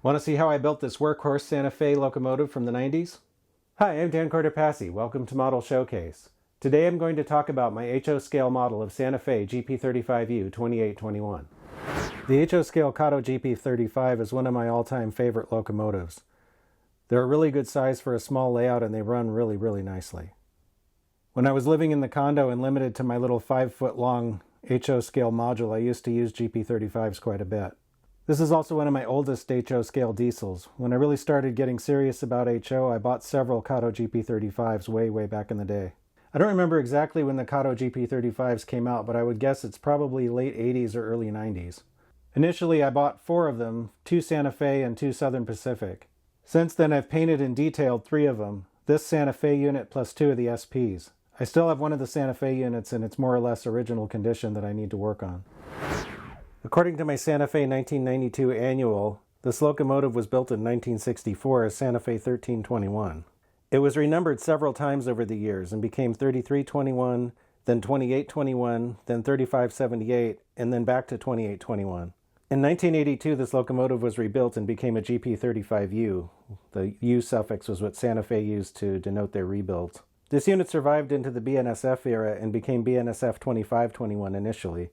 Want to see how I built this workhorse Santa Fe locomotive from the 90s? Hi, I'm Dan Cortopassi. Welcome to Model Showcase. Today I'm going to talk about my HO scale model of Santa Fe GP35u 2821. The HO scale Kato GP35 is one of my all-time favorite locomotives. They're a really good size for a small layout and they run really nicely. When I was living in the condo and limited to my little 5-foot long HO scale module, I used to use GP35s quite a bit. This is also one of my oldest HO scale diesels. When I really started getting serious about HO, I bought several Kato GP35s way back in the day. I don't remember exactly when the Kato GP35s came out, but I would guess it's probably late 80s or early 90s. Initially, I bought 4 of them, 2 Santa Fe and 2 Southern Pacific. Since then, I've painted and detailed 3 of them, this Santa Fe unit plus 2 of the SPs. I still have one of the Santa Fe units in its more or less original condition that I need to work on. According to my Santa Fe 1992 annual, this locomotive was built in 1964 as Santa Fe 1321. It was renumbered several times over the years and became 3321, then 2821, then 3578, and then back to 2821. In 1982, this locomotive was rebuilt and became a GP35u. The U suffix was what Santa Fe used to denote their rebuild. This unit survived into the BNSF era and became BNSF 2521 initially.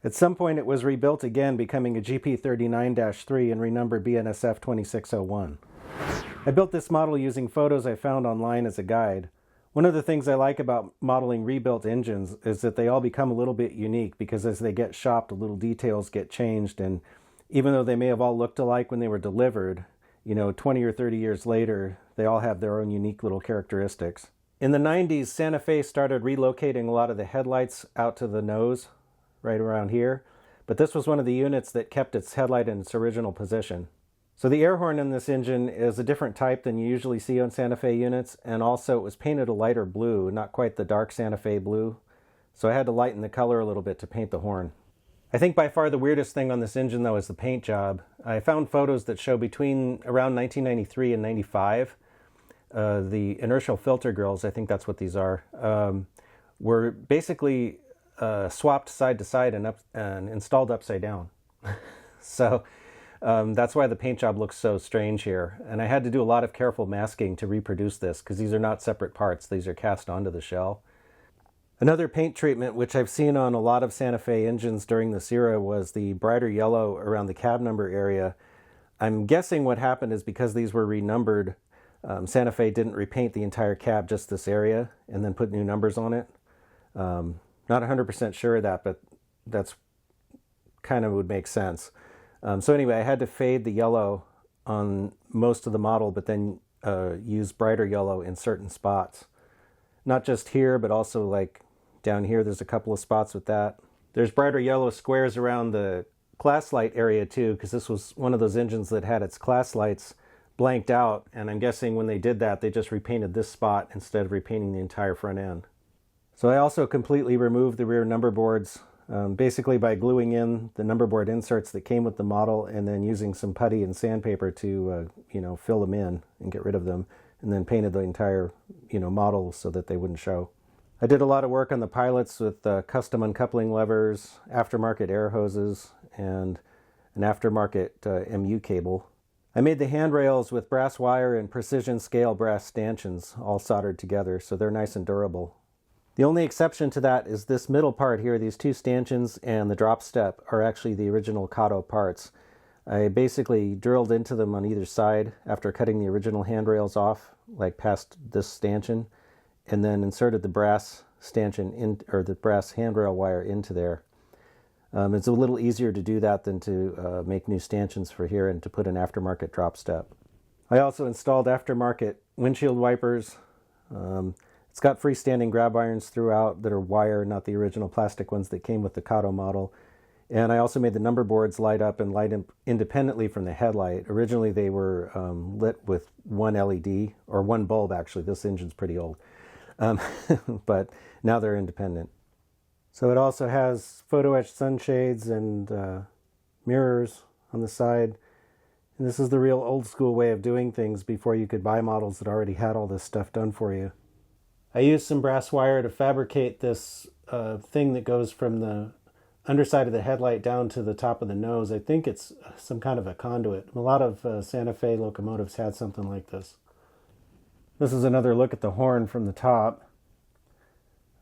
At some point it was rebuilt again, becoming a GP39-3 and renumbered BNSF 2601. I built this model using photos I found online as a guide. One of the things I like about modeling rebuilt engines is that they all become a little bit unique because as they get shopped, little details get changed, and even though they may have all looked alike when they were delivered, 20 or 30 years later, they all have their own unique little characteristics. In the 90s, Santa Fe started relocating a lot of the headlights out to the nose, right around here, but this was one of the units that kept its headlight in its original position. So the air horn in this engine is a different type than you usually see on Santa Fe units, and also it was painted a lighter blue, not quite the dark Santa Fe blue, so I had to lighten the color a little bit to paint the horn. I think by far the weirdest thing on this engine though is the paint job. I found photos that show between around 1993 and 95, the inertial filter grills, I think that's what these are, were basically swapped side to side and installed upside down. So that's why the paint job looks so strange here. And I had to do a lot of careful masking to reproduce this because these are not separate parts. These are cast onto the shell. Another paint treatment which I've seen on a lot of Santa Fe engines during this era was the brighter yellow around the cab number area. I'm guessing what happened is because these were renumbered, Santa Fe didn't repaint the entire cab, just this area, and then put new numbers on it. Not 100% sure of that, but that's kind of would make sense. So anyway, I had to fade the yellow on most of the model, but then use brighter yellow in certain spots. Not just here, but also like down here, there's a couple of spots with that. There's brighter yellow squares around the class light area too, because this was one of those engines that had its class lights blanked out, and I'm guessing when they did that, they just repainted this spot instead of repainting the entire front end. So I also completely removed the rear number boards, basically by gluing in the number board inserts that came with the model and then using some putty and sandpaper to, fill them in and get rid of them, and then painted the entire, model so that they wouldn't show. I did a lot of work on the pilots with custom uncoupling levers, aftermarket air hoses, and an aftermarket MU cable. I made the handrails with brass wire and precision scale brass stanchions all soldered together, so they're nice and durable. The only exception to that is this middle part here. These 2 stanchions and the drop step are actually the original Kato parts. I basically drilled into them on either side after cutting the original handrails off, like past this stanchion, and then inserted the brass stanchion in, or the brass handrail wire into there. It's a little easier to do that than to make new stanchions for here and to put an aftermarket drop step. I also installed aftermarket windshield wipers. It's got freestanding grab irons throughout that are wire, not the original plastic ones that came with the Kato model. And I also made the number boards light up and light independently from the headlight. Originally they were lit with one LED, or one bulb actually. This engine's pretty old. But now they're independent. So it also has photo etched sunshades and mirrors on the side. And this is the real old school way of doing things before you could buy models that already had all this stuff done for you. I used some brass wire to fabricate this thing that goes from the underside of the headlight down to the top of the nose. I think it's some kind of a conduit. A lot of Santa Fe locomotives had something like this. This is another look at the horn from the top.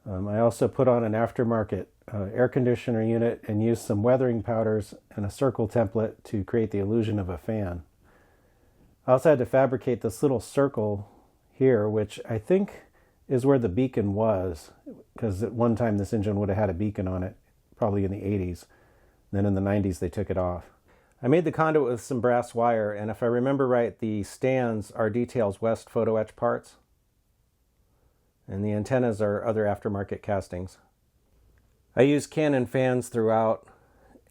I also put on an aftermarket air conditioner unit and used some weathering powders and a circle template to create the illusion of a fan. I also had to fabricate this little circle here, which I think is where the beacon was, because at one time this engine would have had a beacon on it, probably in the 80s. Then in the 90s they took it off. I made the conduit with some brass wire, and if I remember right, the stands are Details West photo etch parts, and the antennas are other aftermarket castings. I use Canon fans throughout,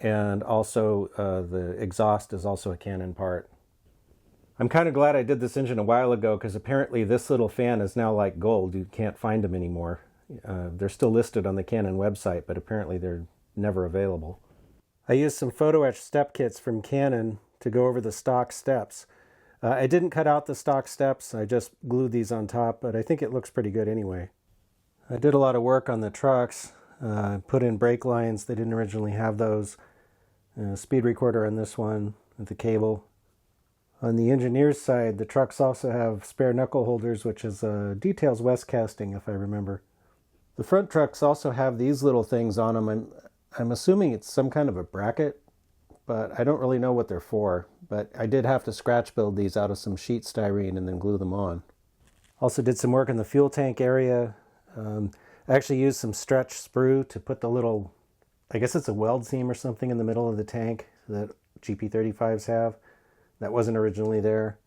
and also the exhaust is also a Canon part. I'm kind of glad I did this engine a while ago, because apparently this little fan is now like gold. You can't find them anymore. They're still listed on the Canon website, but apparently they're never available. I used some photo etch step kits from Canon to go over the stock steps. I didn't cut out the stock steps, I just glued these on top, but I think it looks pretty good anyway. I did a lot of work on the trucks, put in brake lines, they didn't originally have those. Speed recorder on this one, with the cable. On the engineer's side, the trucks also have spare knuckle holders, which is a Details West casting, if I remember. The front trucks also have these little things on them. I'm assuming it's some kind of a bracket, but I don't really know what they're for. But I did have to scratch build these out of some sheet styrene and then glue them on. Also did some work in the fuel tank area. I actually used some stretch sprue to put the little, I guess it's a weld seam or something in the middle of the tank that GP35s have. That wasn't originally there.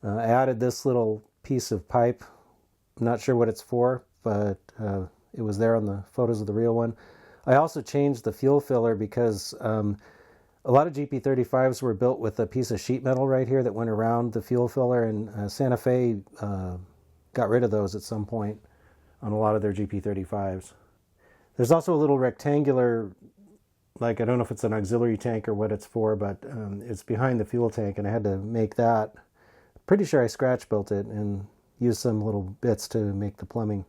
I added this little piece of pipe. I'm not sure what it's for, but it was there on the photos of the real one. I also changed the fuel filler because a lot of GP35s were built with a piece of sheet metal right here that went around the fuel filler, and Santa Fe got rid of those at some point on a lot of their GP35s. There's also a little rectangular, like, I don't know if it's an auxiliary tank or what it's for, but it's behind the fuel tank, and I had to make that. Pretty sure I scratch built it and used some little bits to make the plumbing.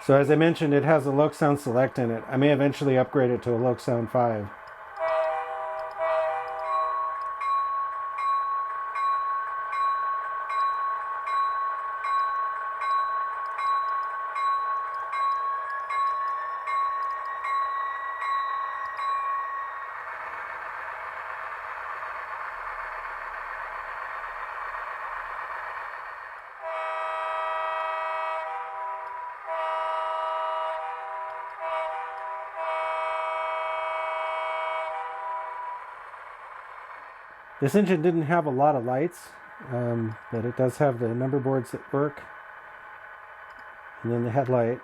So as I mentioned, it has a Lokesound Select in it. I may eventually upgrade it to a Lokesound 5. This engine didn't have a lot of lights, but it does have the number boards that work, and then the headlight.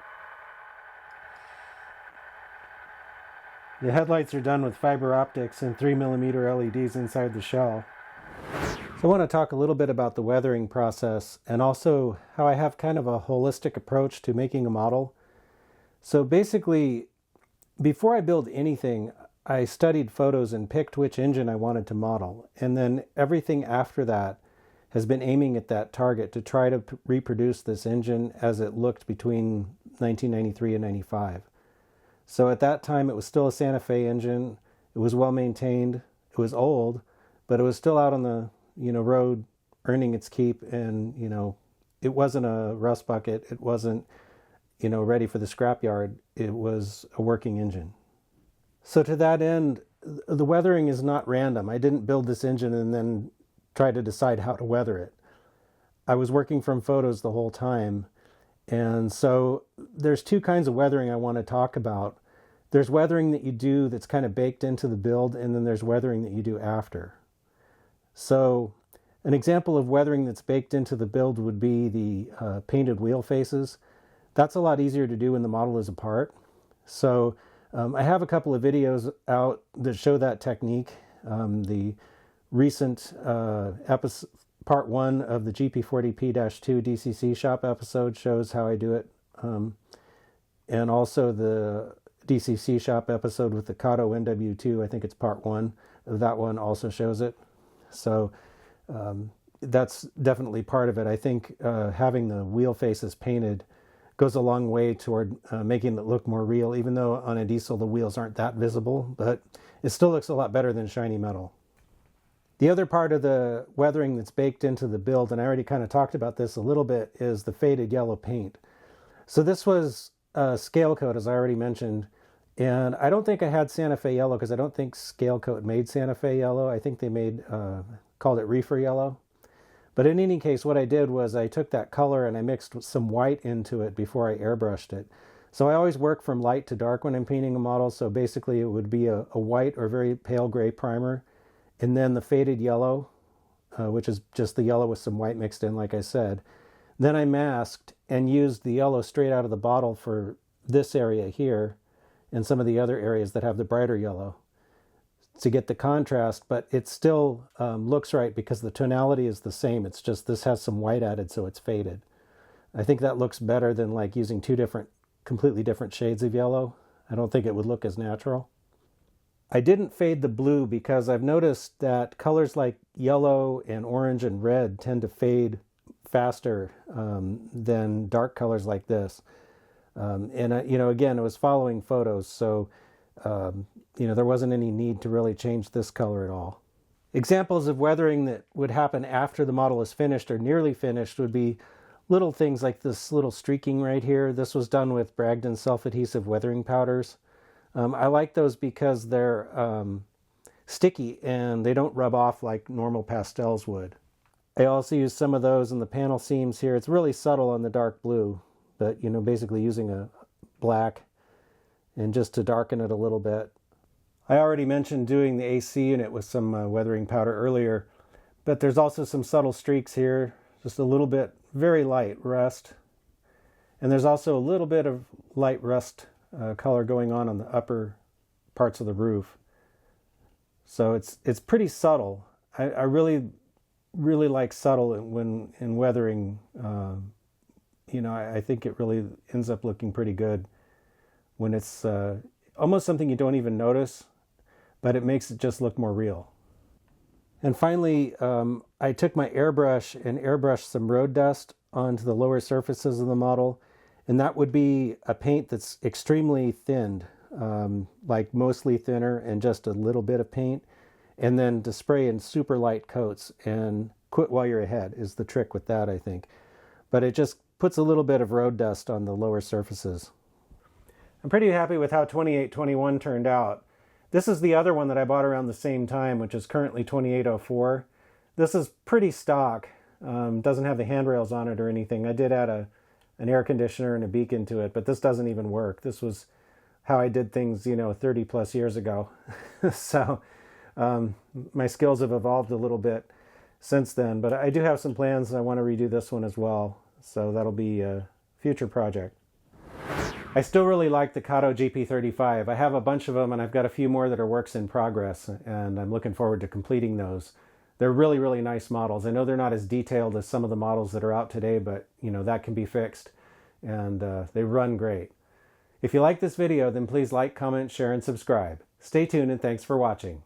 The headlights are done with fiber optics and 3mm LEDs inside the shell. So I want to talk a little bit about the weathering process, and also how I have kind of a holistic approach to making a model. So basically, before I build anything, I studied photos and picked which engine I wanted to model, and then everything after that has been aiming at that target to try to reproduce this engine as it looked between 1993 and 95. So at that time it was still a Santa Fe engine, it was well maintained, it was old, but it was still out on the road earning its keep, and it wasn't a rust bucket, it wasn't ready for the scrapyard, it was a working engine. So to that end, the weathering is not random. I didn't build this engine and then try to decide how to weather it. I was working from photos the whole time. And so there's two kinds of weathering I want to talk about. There's weathering that you do that's kind of baked into the build, and then there's weathering that you do after. So an example of weathering that's baked into the build would be the painted wheel faces. That's a lot easier to do when the model is apart. So I have a couple of videos out that show that technique. The recent part 1 of the GP40P-2 DCC shop episode shows how I do it. And also the DCC shop episode with the Kato NW2, I think it's part 1. That one also shows it. So that's definitely part of it. I think having the wheel faces painted goes a long way toward making it look more real, even though on a diesel the wheels aren't that visible, but it still looks a lot better than shiny metal. The other part of the weathering that's baked into the build, and I already kind of talked about this a little bit, is the faded yellow paint. So this was scale coat, as I already mentioned, and I don't think I had Santa Fe yellow because I don't think scale coat made Santa Fe yellow. I think they called it reefer yellow. But in any case, what I did was I took that color and I mixed some white into it before I airbrushed it. So I always work from light to dark when I'm painting a model. So basically it would be a white or very pale gray primer, and then the faded yellow, which is just the yellow with some white mixed in, like I said. Then I masked and used the yellow straight out of the bottle for this area here and some of the other areas that have the brighter yellow to get the contrast, but it still looks right because the tonality is the same. It's just this has some white added, so it's faded. I think that looks better than like using two completely different shades of yellow. I don't think it would look as natural. I didn't fade the blue because I've noticed that colors like yellow and orange and red tend to fade faster than dark colors like this. Again, it was following photos, so there wasn't any need to really change this color at all. Examples of weathering that would happen after the model is finished or nearly finished would be little things like this little streaking right here. This was done with Bragdon self-adhesive weathering powders. I like those because they're sticky and they don't rub off like normal pastels would. I also use some of those in the panel seams here. It's really subtle on the dark blue, but basically using a black and just to darken it a little bit. I already mentioned doing the AC unit with some weathering powder earlier, but there's also some subtle streaks here, just a little bit, very light rust. And there's also a little bit of light rust color going on the upper parts of the roof. So it's pretty subtle. I really like subtle when in weathering. I think it really ends up looking pretty good when it's almost something you don't even notice, but it makes it just look more real. And finally, I took my airbrush and airbrushed some road dust onto the lower surfaces of the model. And that would be a paint that's extremely thinned, like mostly thinner and just a little bit of paint. And then to spray in super light coats and quit while you're ahead is the trick with that, I think. But it just puts a little bit of road dust on the lower surfaces. I'm pretty happy with how 2821 turned out. This is the other one that I bought around the same time, which is currently 2804. This is pretty stock. Doesn't have the handrails on it or anything. I did add an air conditioner and a beacon to it, but this doesn't even work. This was how I did things, 30 plus years ago. So my skills have evolved a little bit since then, but I do have some plans and I want to redo this one as well. So that'll be a future project. I still really like the Kato GP35. I have a bunch of them and I've got a few more that are works in progress, and I'm looking forward to completing those. They're really, really nice models. I know they're not as detailed as some of the models that are out today, but that can be fixed, and they run great. If you like this video, then please like, comment, share, and subscribe. Stay tuned, and thanks for watching.